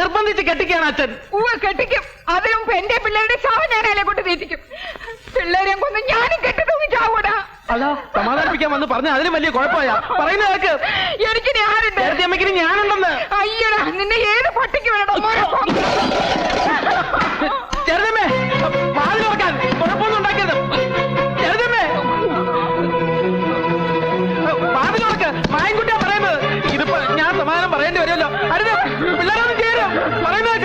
നിർബന്ധിച്ച് കെട്ടിക്കാണ് അച്ഛൻ. കെട്ടിക്കും. അതിനു മുമ്പ് എന്റെ പിള്ളേരുടെ ചാവ് ഞാൻ അയാളെ കൊണ്ട് തീറ്റിക്കും. പിള്ളേരെ കൊന്ന് ഞാനും കെട്ടി തൂങ്ങി ചാവൂടാ. അതാ സമാധാനിപ്പിക്കാൻ വന്ന് പറഞ്ഞ അതിലും വലിയ കുഴപ്പമാ പറയുന്നത് കേൾക്ക്. എനിക്ക് ഞാനുണ്ട്. അമ്മയ്ക്ക് ഞാനുണ്ടെന്ന്. അയ്യടാ, നിന്നെ ഏത് പട്ടിക്ക് വേണോ? ചെറുതമ്മേ, വാതിൽ തുറക്കാൻ കുഴപ്പമൊന്നും ഉണ്ടാക്കിയത്. ചെറുതമ്മേ, വാതിൽ തുറക്ക്. മായൻകുട്ടിയാ പറയുന്നത്. ഇതിപ്പോ ഞാൻ സമാധാനം പറയേണ്ടി വരുമല്ലോ. അരുത്, പിള്ളേരൊന്നും ചേരും പറയുന്നത്.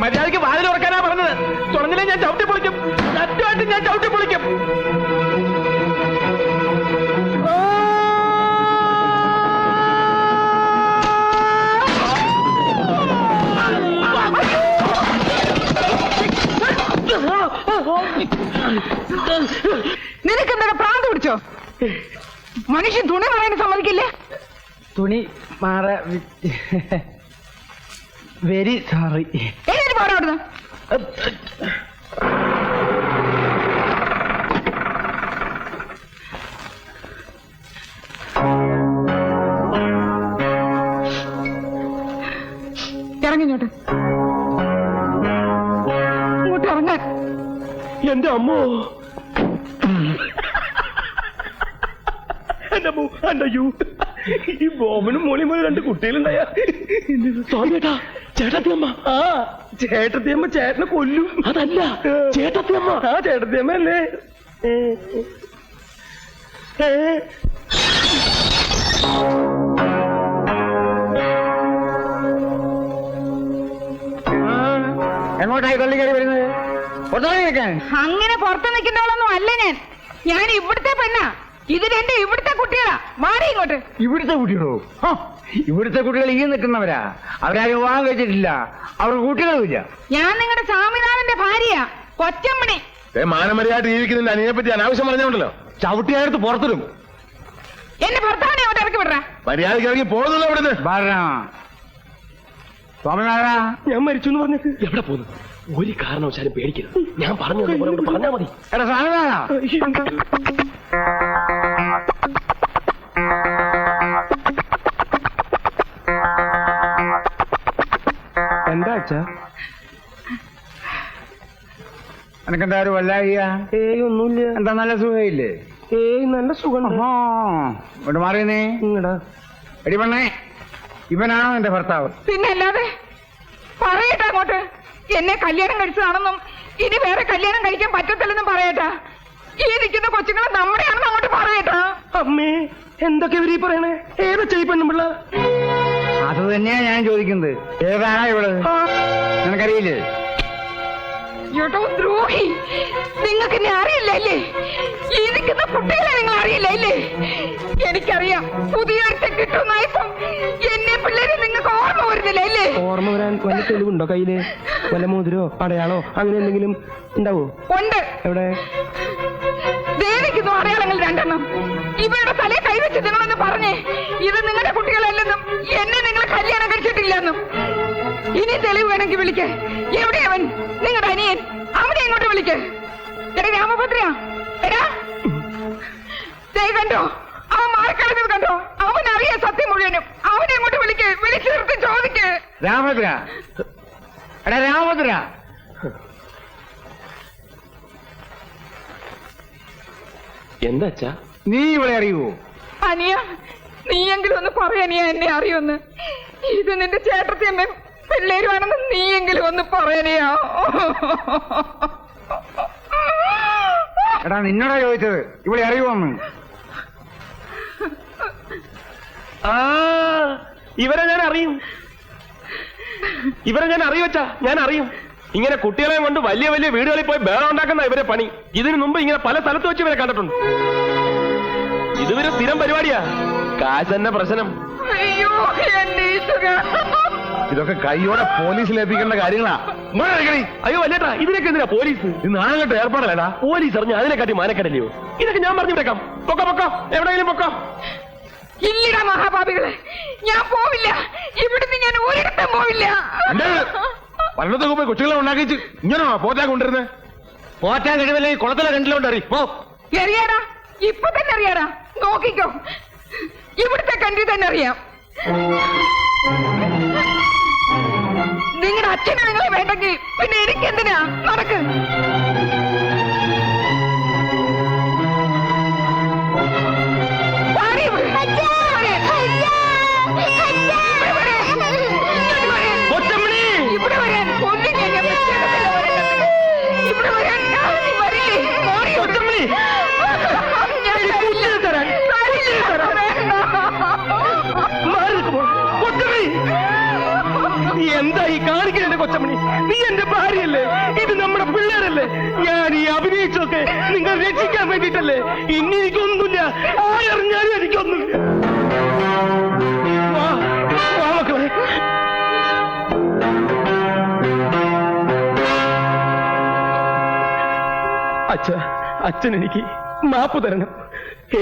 മര്യാദയ്ക്ക് വാതിൽ തുറക്കാനാ പറഞ്ഞത്. തുറന്നില്ലേ ഞാൻ ചവിട്ടി പൊളിക്കും. സത്യമായിട്ട് ഞാൻ ചവിട്ടി പൊളിക്കും. നിനക്കെന്താ പ്രാന്ത് പിടിച്ചോ? മനുഷ്യൻ തുണി മാറാൻ സമ്മതിക്കില്ലേ? തുണി മാറ വെരി സോറി. എങ്ങനെ പോരാടുന്നു? ഇറങ്ങിഞ്ഞോട്ട്. ഇങ്ങോട്ട് ഇറങ്ങാൻ. എന്റെ അമ്മോ, എന്റെ അമ്മോ, എന്റെ യു ഈ ബോബനും മോളിയും പോലെ രണ്ട് കുട്ടികളുണ്ടായ സ്വാമിയേട്ടാ. ചേട്ടത്തിയമ്മ. ആ ചേട്ടത്തിയമ്മ ചേട്ടനെ കൊല്ലും. അതല്ല ചേട്ടത്തിയമ്മ. ആ ചേട്ടത്തിയമ്മ അല്ലേ? എങ്ങോട്ടായി തള്ളി കയറി വരുന്നത്? അങ്ങനെ പുറത്ത് നിൽക്കുന്നവളൊന്നും അല്ല ഞാൻ. ഞാൻ ഇവിടുത്തെ പെണ്ണാ. ഇത് രണ്ട് ഇവിടുത്തെ കുട്ടികളാ. മാറി ഇങ്ങോട്ട്. ഇവിടുത്തെ കുട്ടികളോ? ഇവിടുത്തെ കുട്ടികൾ ഈ നിൽക്കുന്നവരാ. അവരാരും വിവാഹം കഴിച്ചിട്ടില്ല. അവർക്ക് കുട്ടികളുമില്ല. ഞാൻ നിങ്ങളുടെ സ്വാമിനാഥന്റെ ഭാര്യയാ, കൊച്ചമ്മണി. മാനമര്യാദ ജീവിക്കുന്നതിന്റെ അനിയെ പറ്റി അനാവശ്യം പറഞ്ഞോണ്ടല്ലോ. ചവിട്ടിയായിട്ട് പുറത്തിടും. എന്റെ ഭർത്താവിനെ അങ്ങോട്ട് ഇറക്കി വിടറ. മര്യാദയ്ക്ക് ഇറങ്ങി പോകുന്നല്ലോ ഇവിടുന്ന്. സ്വാമിനാഥ, ഞാൻ മരിച്ചു എന്ന് പറഞ്ഞിട്ട് എവിടെ പോകുന്നു? ഒരു കാരണവശാലും പേടിക്കരുത്. ഞാൻ പറഞ്ഞു പറഞ്ഞാ മതി. എടാ സ്വാമിനാഥ, എന്താ അച്ഛാ? എനക്കെന്താ ഒരു വല്ലായിക? ഒന്നുമില്ല. എന്താ നല്ല സുഖമില്ലേ? നല്ല സുഖം. ഇവിടെ മാറിയെന്നേ. എടി പെണ്ണേ, ഇവനാണോ എന്റെ ഭർത്താവ്? പിന്നെ അല്ലാതെ. പറയട്ടെ അങ്ങോട്ട്. എന്നെ കല്യാണം കഴിച്ചതാണെന്നും ഇനി വേറെ കല്യാണം കഴിക്കാൻ പറ്റത്തില്ലെന്നും പറയട്ടാ. ഈ നിൽക്കുന്ന കൊച്ചുങ്ങളെ നമ്മുടെയാണെന്ന് അങ്ങോട്ട് പറയട്ടാ. അമ്മേ, എന്തൊക്കെ ഇവരീ പറയണേ? ഏതാ ചെയ്യപ്പെണ്ണുമ്പിള്ള? അത് തന്നെയാ ഞാൻ ചോദിക്കുന്നത്. ഏതാണോ ഇവള്? നിനക്കറിയില്ലേ? ഏട്ടോ ദ്രോഹി, നിങ്ങൾക്ക് എന്നെ അറിയില്ലല്ലേ? ഈ നിൽക്കുന്ന കുട്ടികളെ നിങ്ങൾ അറിയില്ലല്ലേ? എനിക്കറിയാം. പുതിയ കിട്ടുന്നായപ്പം എന്നെ പിള്ളേരെ നിങ്ങൾക്ക് ഓർമ്മ വരുന്നില്ല അല്ലേ? ഓർമ്മ വരാൻ വല്ല തെളിവുണ്ടോ കയ്യില്? വല്ല മോതിരോ അടയാളോ അങ്ങനെ എന്തെങ്കിലും ഉണ്ടാവോ? ഉണ്ട്. എവിടെ? ദേവിക്കുന്നു അടയാളങ്ങൾ രണ്ടെണ്ണം. ഇവരുടെ തലയെ കൈവച്ച് നിങ്ങളൊന്ന് പറഞ്ഞേ, ഇത് നിങ്ങളുടെ കുട്ടികളല്ലെന്നും എന്നെ നിങ്ങൾ കല്യാണം കഴിച്ചിട്ടില്ലെന്നും. ഇനി തെളിവ് വേണമെങ്കിൽ വിളിക്ക്. എവിടെയവൻ? നിങ്ങളുടെ അനിയൻ. അവനെ ഇങ്ങോട്ട് വിളിക്ക്. എടാ രാമഭദ്രയാ, എടാ കണ്ടോ? അവൻ മാറിക്കളഞ്ഞത് കണ്ടോ? അവൻ അറിയാം സത്യം മുഴുവനും. അവനെ ഇങ്ങോട്ട് വിളിക്ക്. വിളിച്ചു നിർത്തി ചോദിക്ക്. രാമഭദ്ര, എടാ രാമഭദ്ര. എന്താ അച്ഛാ? നീ ഇവളെ അറിയുവോ? അനിയ, നീയെങ്കിലും ഒന്ന് പറയാനിയ എന്നെ അറിയുമെന്ന്. ഇത് നിന്റെ ചേട്ടത്തിയമ്മയും പിള്ളേരുമാണെന്ന് നീയെങ്കിലും ഒന്ന് പറയാനിയാ. എടാ നിന്നോടാ ചോദിച്ചത് ഇവളെ അറിയുവോന്ന്. ഇവരെ ഞാൻ അറിയും. അച്ഛാ, ഞാൻ അറിയും. ഇങ്ങനെ കുട്ടികളെ കൊണ്ട് വലിയ വലിയ വീടുകളിൽ പോയി ബേളം ഉണ്ടാക്കുന്ന ഇവരെ പണി. ഇതിനു മുമ്പ് ഇങ്ങനെ പല സ്ഥലത്ത് വെച്ച് ഇവരെ കണ്ടിട്ടുണ്ട്. ഇതുവരെ സ്ഥിരം പരിപാടിയാ. കാശ് തന്നെ പ്രശ്നം. അയ്യോ എന്റെ ഈശ്വരാ. ഇതൊക്കെ കൈയോടെ പോലീസിൽ ഏൽപ്പിക്കേണ്ട കാര്യങ്ങളാ. അയ്യോ അല്ലേട്ടാ, ഇതിനൊക്കെ എന്തിനാ പോലീസ്? ഇത് നാളെ ഏർപ്പാടല്ലേടാ. പോലീസ് അറിഞ്ഞ അതിനെക്കാട്ടി മാനക്കടല്ലയോ? ഇതൊക്കെ ഞാൻ പറഞ്ഞു വിട്ടേക്കാം. പൊക്കോ, എവിടെയെങ്കിലും പൊക്കോ. ഇല്ലടാ മഹാപാപികളെ, ഞാൻ പോവില്ല. ഇവിടുന്ന് ഞാൻ ഒരിടത്തും പോവില്ല. പണ്ടത്തൊക്കെ പോയി കൊച്ചുകളെ ഉണ്ടാക്കിച്ച് ഇങ്ങനെയാണോ പോറ്റാൻ കൊണ്ടിരുന്നത്? പോറ്റാൻ കഴിവല്ലേ? കുളത്തിലെ കണ്ടിലോണ്ട് അറിയും. അറിയാടാ, ഇപ്പൊ തന്നെ അറിയാടാ. നോക്കിക്കോ, ഇവിടുത്തെ കണ്ടി തന്നെ അറിയാം. നിങ്ങളുടെ അച്ഛനെ നിങ്ങളെ വേണ്ടെങ്കിൽ പിന്നെ എനിക്കെന്തിനാ? നടക്ക്. ഇവിടെ വരാൻ കൊല്ലും ഞാൻ. ഇവിടെ വരാൻ നീ എന്താ ഈ കാണിക്കണേ കൊച്ചമണി? നീ എന്റെ ഭാര്യയല്ലേ? ഇത് നമ്മുടെ പിള്ളേരല്ലേ? ഞാൻ ഈ അഭിനയിച്ചൊക്കെ നിങ്ങൾ രക്ഷിക്കാൻ വേണ്ടിട്ടല്ലേ? ഇനി എനിക്കൊന്നുമില്ല, ആരറിഞ്ഞാലും എനിക്കൊന്നുമില്ല. വാ വാ മക്കളെ. അച്ഛൻ എനിക്ക് മാപ്പ് തരണം.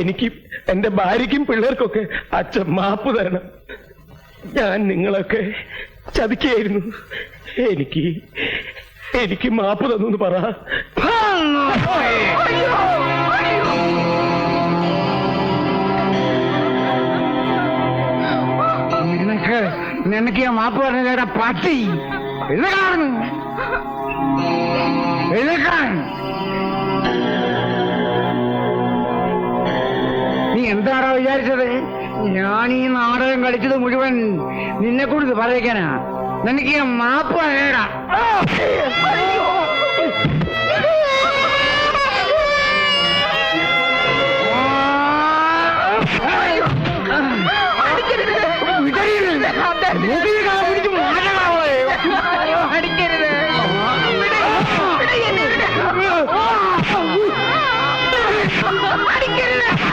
എനിക്ക് എന്റെ ഭാര്യയ്ക്കും പിള്ളേർക്കൊക്കെ അച്ഛൻ മാപ്പ് തരണം. ഞാൻ നിങ്ങളൊക്കെ ചതിക്കായിരുന്നു. എനിക്ക് മാപ്പ് തന്നു പറ. നിനക്ക് ഞാൻ മാപ്പ് പറഞ്ഞ പട്ടി നീ എന്താണോ വിചാരിച്ചത്? ഞാൻ ഈ നാടകം കളിച്ചത് മുഴുവൻ നിന്നെ കുറിച്ച് പറയിക്കാനാ. നിനക്ക് ഞാൻ മാപ്പ് പറയടാ. അടിക്കരുത്.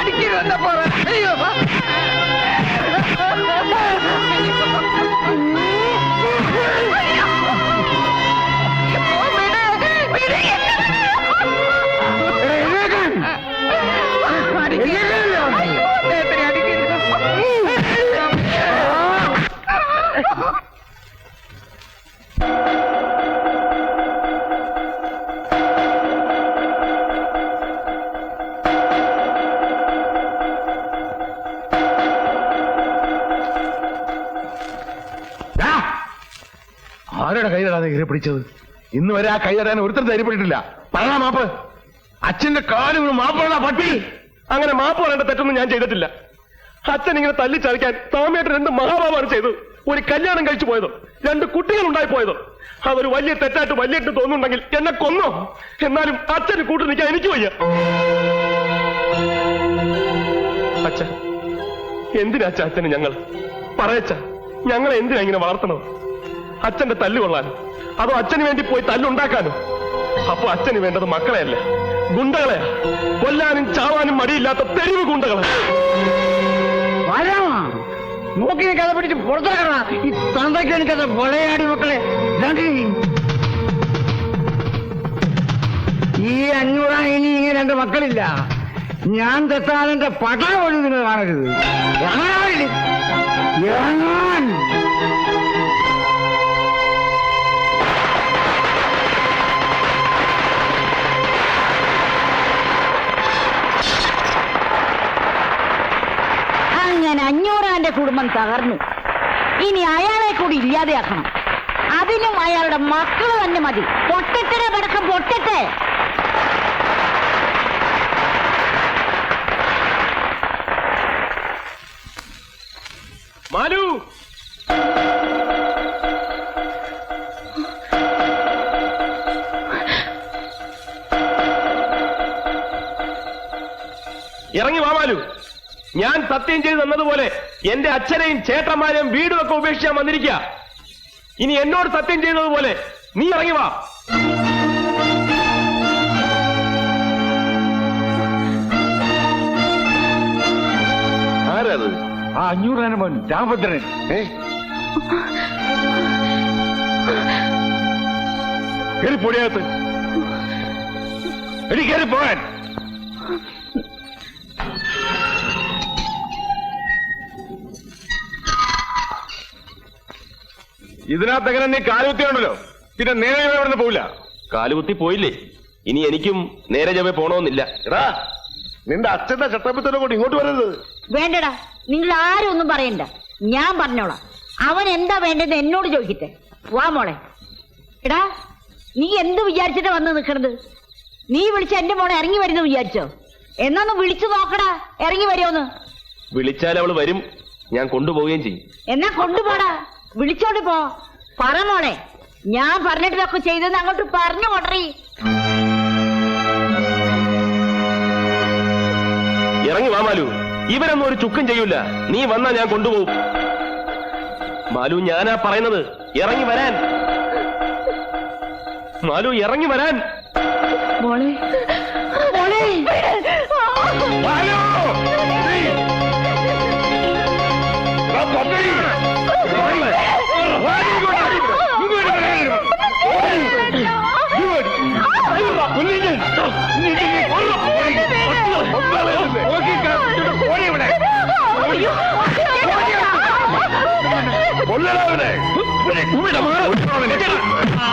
അടിക്കരുതെന്നാ പറ. അയ്യോ ആരുടെ കൈതടാതെ കയറി പിടിച്ചത്? ഇന്ന് വരെ ആ കൈതടാൻ ഒരുത്തരം ധൈര്യപ്പെട്ടിട്ടില്ല. പറഞ്ഞ മാപ്പ്. അച്ഛന്റെ കാല് മാപ്പുള്ള പട്ടി. അങ്ങനെ മാപ്പ് പറയേണ്ട തെറ്റൊന്നും ഞാൻ ചെയ്തിട്ടില്ല. അച്ഛൻ ഇങ്ങനെ തല്ലിച്ചതയ്ക്കാൻ സ്വാമിയായിട്ട് 2 മഹാഭാവമാണ് ചെയ്തത്. ഒരു കല്യാണം കഴിച്ചു പോയതോ, 2 കുട്ടികൾ ഉണ്ടായി പോയതോ, അതൊരു വലിയ തെറ്റായിട്ട് വലിയിട്ട് തോന്നുന്നുണ്ടെങ്കിൽ എന്നെ കൊന്നോ. എന്നാലും അച്ഛന് കൂട്ടു നിൽക്കാൻ എനിക്ക് വയ്യ. അച്ഛ, എന്തിനാ അച്ഛന് ഞങ്ങൾ പറയച്ച? ഞങ്ങളെ എന്തിനാ ഇങ്ങനെ വളർത്തണത്? അച്ഛന്റെ തല്ല് കൊള്ളാനോ, അതോ അച്ഛന് വേണ്ടി പോയി തല്ലുണ്ടാക്കാനോ? അപ്പൊ അച്ഛന് വേണ്ടത് മക്കളെയല്ല, ഗുണ്ടകളെയാ. കൊല്ലാനും ചാവാനും മടിയില്ലാത്ത തെരുവ് ഗുണ്ടകളെ. നോക്കി കഥ പിടിച്ച് പുറത്തിറക്കണ ഈ തന്തയ്ക്ക് എനിക്കത് പൊളയാടി മക്കളെ. ഈ 500 ഇനി ഇങ്ങനെ 2 മക്കളില്ല. ഞാൻ തെത്താനെന്റെ പടം പോലും നിങ്ങൾ കാണരുത്. അങ്ങനെ 500 കുടുംബം തകർന്നു. ഇനി അയാളെ കൂടി ഇല്ലാതെയാക്കണം. അതിനും അയാളുടെ മക്കൾ തന്നെ മതി. പൊട്ടട്ടെ പടക്കം പൊട്ടട്ടെ. മാലു, ഇറങ്ങി വാ മാലു. ഞാൻ സത്യം ചെയ്ത് തന്നതുപോലെ എന്റെ അച്ഛനെയും ചേട്ടന്മാരെയും വീടുമൊക്കെ ഉപേക്ഷിക്കാൻ വന്നിരിക്കുക. ഇനി എന്നോട് സത്യം ചെയ്യുന്നതുപോലെ നീ ഇറങ്ങി വാ. ആരത്? ആ 500 മോൻ രാമഭദ്രൻ. കയറി പൊടിയകത്ത്. എടി കയറി പോകാൻ. ഇതിനകത്ത് എങ്ങനെ നീ കാലുകുത്തിയുണ്ടല്ലോ, പിന്നെ നേരെ ഇവിടെ പോവില്ല. കാലുകുത്തി പോയില്ലേ, ഇനി എനിക്കും നേരെ ചൊവ്വേ പോണമെന്നില്ല. എടാ, നിന്റെ അച്ഛന്റെ ചട്ടമ്പത്തിനെ കൊണ്ട് ഇങ്ങോട്ട് വരരുത്. വേണ്ടടാ, നിങ്ങൾ ആരും ഒന്നും പറയണ്ട. ഞാൻ പറഞ്ഞോളാം. അവൻ എന്താ വേണ്ടത് എന്നോട് ചോദിക്കട്ടെ. വാ മോളെ. എടാ, നീ എന്ത് വിചാരിച്ചിട്ടാ വന്ന് നിൽക്കണത്? നീ വിളിച്ച എന്റെ മോളെ ഇറങ്ങി വരുന്നു വിചാരിച്ചോ? എന്നൊന്ന് വിളിച്ചു നോക്കടാ, ഇറങ്ങി വരുമോന്ന്. വിളിച്ചാൽ അവള് വരും, ഞാൻ കൊണ്ടുപോവുകയും ചെയ്യും. എന്നാ കൊണ്ടുപോടാ, വിളിച്ചോണ്ട് പോ. പറ മോളെ, ഞാൻ പറഞ്ഞിട്ടൊക്കെ ചെയ്തെന്ന് അങ്ങോട്ട് പറഞ്ഞു കൊടറി. ഇറങ്ങി വാ മാലു, ഇവരൊന്നും ഒരു ചുക്കും ചെയ്യൂല. നീ വന്നാ ഞാൻ കൊണ്ടുപോകും. മാലു, ഞാനാ പറയുന്നത്, ഇറങ്ങി വരാൻ. മാലു, ഇറങ്ങി വരാൻ. മോളെ, മോളെ. മാലു!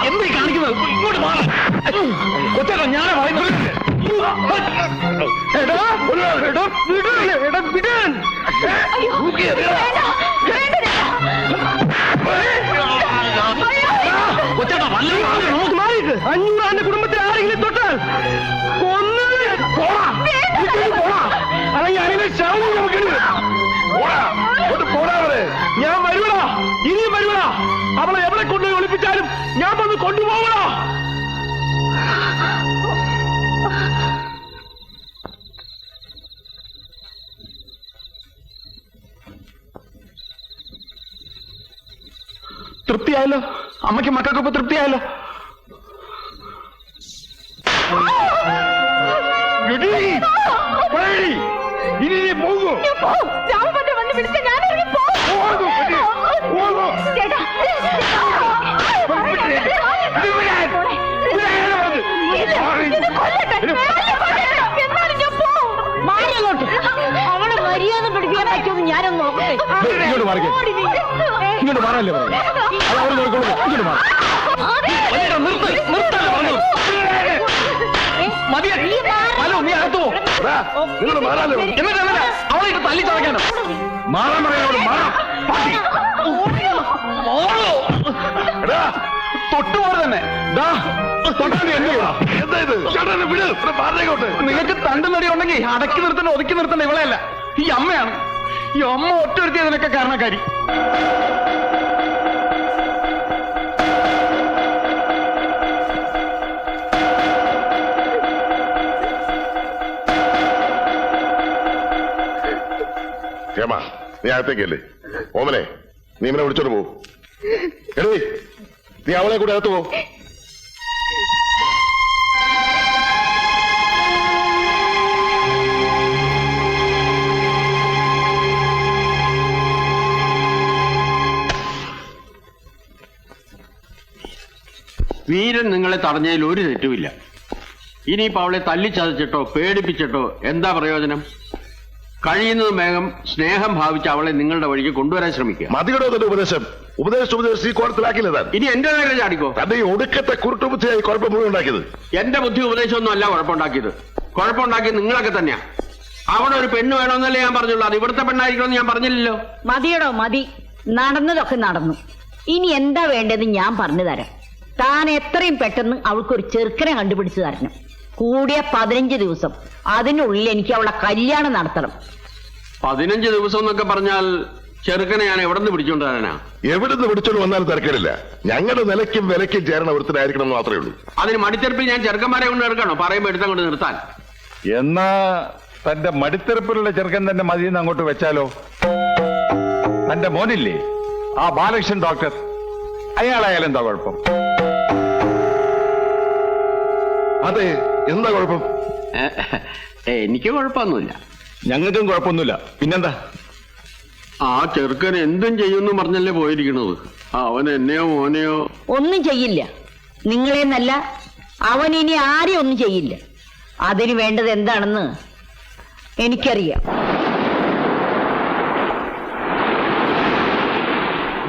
എന്തീ കാണിക്കുന്നത്? ഇങ്ങോട്ട് മാറാം. കൊച്ചേട്ടാ, ഞാനാ പറയുന്നത്. കൊച്ചേട്ടാ, നമുക്ക് മാറിയിട്ട് 500 കുടുംബത്തിൽ ആരെങ്കിലും തൊട്ടാൽ ഞാൻ വരുവടാ, ഇനിയും വരുവടാ. അവളെ എവിടെ കൊണ്ടുപോയി ഒളിപ്പിച്ചാലും ഞാൻ വന്ന് കൊണ്ടുപോകണോ? തൃപ്തിയായല്ലോ, അമ്മയ്ക്ക് മക്കൾക്കൊപ്പം തൃപ്തിയായല്ലോ. ഇനി പോകൂ. വന്ന് വിളിച്ച ഞാൻ അവളെ മര്യാദ പഠിപ്പിക്കാൻ പറ്റുമെന്ന് ഞാനൊന്ന് നോക്കട്ടെ. ഇങ്ങോട്ട് മാറല്ലേ ഇങ്ങോട്ട് മാറാം. നീ അകത്തോ? നിങ്ങൾ മാറാലോ. അവളെ ഇട്ട് തല്ലി ചതയ്ക്കാനോ? മാറാൻ പറയാനോട് മാറാം. തൊട്ടുപോലെ തന്നെ എന്താ ഇത്? ചേട്ടനെ വിട്, പറഞ്ഞേക്കോട്ടെ. നിങ്ങൾക്ക് തണ്ടു നടി ഉണ്ടെങ്കിൽ അടക്കി നിർത്തണ്ട, ഒതുക്കി നിർത്തണ്ട ഇവളെയല്ല, ഈ അമ്മയാണ്. ഈ അമ്മ ഒറ്റൊരുത്തിയതിനൊക്കെ കാരണക്കാരി. ഹേമ, നീ അകത്തേക്കല്ലേ. ഓമനെ, നീ ഇവനെ വിളിച്ചോണ്ട് പോ. എടീ, നീ അവളെ കൂടെ അകത്ത് പോ. വീരൻ നിങ്ങളെ തടഞ്ഞതിൽ ഒരു തെറ്റുമില്ല. ഇനിയിപ്പോ അവളെ തല്ലിച്ചതച്ചിട്ടോ പേടിപ്പിച്ചിട്ടോ എന്താ പ്രയോജനം? കഴിയുന്നതും വേഗം സ്നേഹം ഭാവിച്ച് അവളെ നിങ്ങളുടെ വഴിക്ക് കൊണ്ടുവരാൻ ശ്രമിക്കുക. മതികടോ തന്റെ ഉപദേശം ഈ കോടത്തിലാക്കില്ല താൻ. ഇനി എന്റെ നേരെ ചാടിക്കോ. തന്റെ ഈ ഒടുക്കത്തെ കുരുട്ടുബുദ്ധിയായി കുഴപ്പം മുഴുവൻ ഉണ്ടാക്കിയത്. എന്റെ ബുദ്ധി ഉപദേശമൊന്നും അല്ല കുഴപ്പമുണ്ടാക്കിയത്. കുഴപ്പമുണ്ടാക്കിയത് നിങ്ങളൊക്കെ തന്നെയാ. അവിടെ ഒരു പെണ്ണ് വേണമെന്നല്ലേ ഞാൻ പറഞ്ഞുള്ളൂ. അത് ഇവിടുത്തെ പെണ്ണായിരിക്കണമെന്ന് ഞാൻ പറഞ്ഞില്ലല്ലോ. മതിയടോ, മതി. നടന്നതൊക്കെ നടന്നു. ഇനി എന്താ വേണ്ടതെന്ന് ഞാൻ പറഞ്ഞു തരാം. താൻ എത്രയും പെട്ടെന്ന് അവൾക്കൊരു ചെറുക്കനെ കണ്ടുപിടിച്ചു തരണം. കൂടിയ 15 ദിവസം. അതിനുള്ളിൽ എനിക്ക് അവളെ കല്യാണം നടത്തണം. 15 ദിവസം എന്നൊക്കെ പറഞ്ഞാൽ ചെറുക്കനെ ഞാൻ എവിടെ നിന്ന് പിടിച്ചോണ്ട് തരാനാ? എവിടുന്ന് പിടിച്ചോണ്ട് വന്നാലും തിരക്കില്ല. ഞങ്ങളുടെ നിലയ്ക്കും വിലയ്ക്കും ചേരണ ഒരുത്തരായിരിക്കണം എന്ന് മാത്രമേ ഉള്ളൂ. അതിന് മടിത്തെറുപ്പിൽ ഞാൻ ചെറുക്കന്മാരെ കൊണ്ട് എടുക്കണോ? പറയുമ്പോ എടുത്താൽ കൊണ്ട് നിർത്താൻ. എന്നാ തന്റെ മടിത്തെറുപ്പിലുള്ള ചെറുക്കൻ തന്നെ മതിയെന്ന് അങ്ങോട്ട് വെച്ചാലോ? തന്റെ മോനില്ലേ ആ ബാലകൃഷ്ണൻ ഡോക്ടർ, അയാളായാലും എന്താ കുഴപ്പം? അതെ, എന്താ കുഴപ്പം? എനിക്ക് കുഴപ്പമൊന്നുമില്ല. ഞങ്ങൾക്കും കുഴപ്പമൊന്നുമില്ല. പിന്നെന്താ? ആ ചെറുക്കൻ എന്തും ചെയ്യുമെന്ന് പറഞ്ഞല്ലേ പോയിരിക്കണത്. അവൻ എന്നെയോ മോനെയോ ഒന്നും ചെയ്യില്ല. നിങ്ങളെന്നല്ല, അവൻ ഇനി ആരെയും ഒന്നും ചെയ്യില്ല. അതിന് വേണ്ടത് എന്താണെന്ന് എനിക്കറിയാം.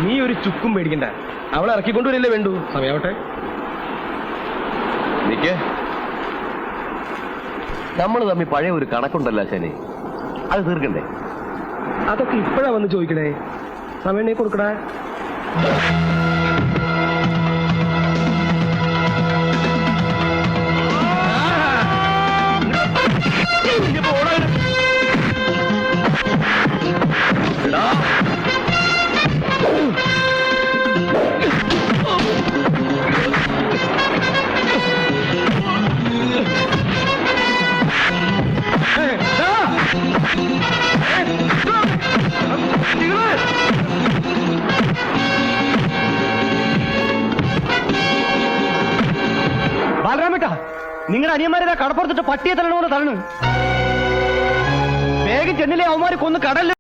നീ ഒരു ചുക്കും പേടിക്കണ്ട, അവളെ ഇറക്കിക്കൊണ്ടുവരില്ലേ വേണ്ടു. സമയാവട്ടെ. നിക്ക്, നമ്മൾ തമ്മിൽ പഴയ ഒരു കണക്കുണ്ടല്ലോ ശനി, അത് തീർക്കണ്ടേ? അതൊക്കെ ഇപ്പോഴാ വന്ന് ചോദിക്കണേ. സമയം കൊടുക്കണേ. ബാലരാമേട്ടാ, നിങ്ങളുടെ അനിയന്മാരെ കടപ്പുറത്തിട്ട് പട്ടിയെ തരണോന്ന് തരണു. വേഗം ചെന്നില്ലേ അവന്മാര് കൊന്ന് കടലിൽ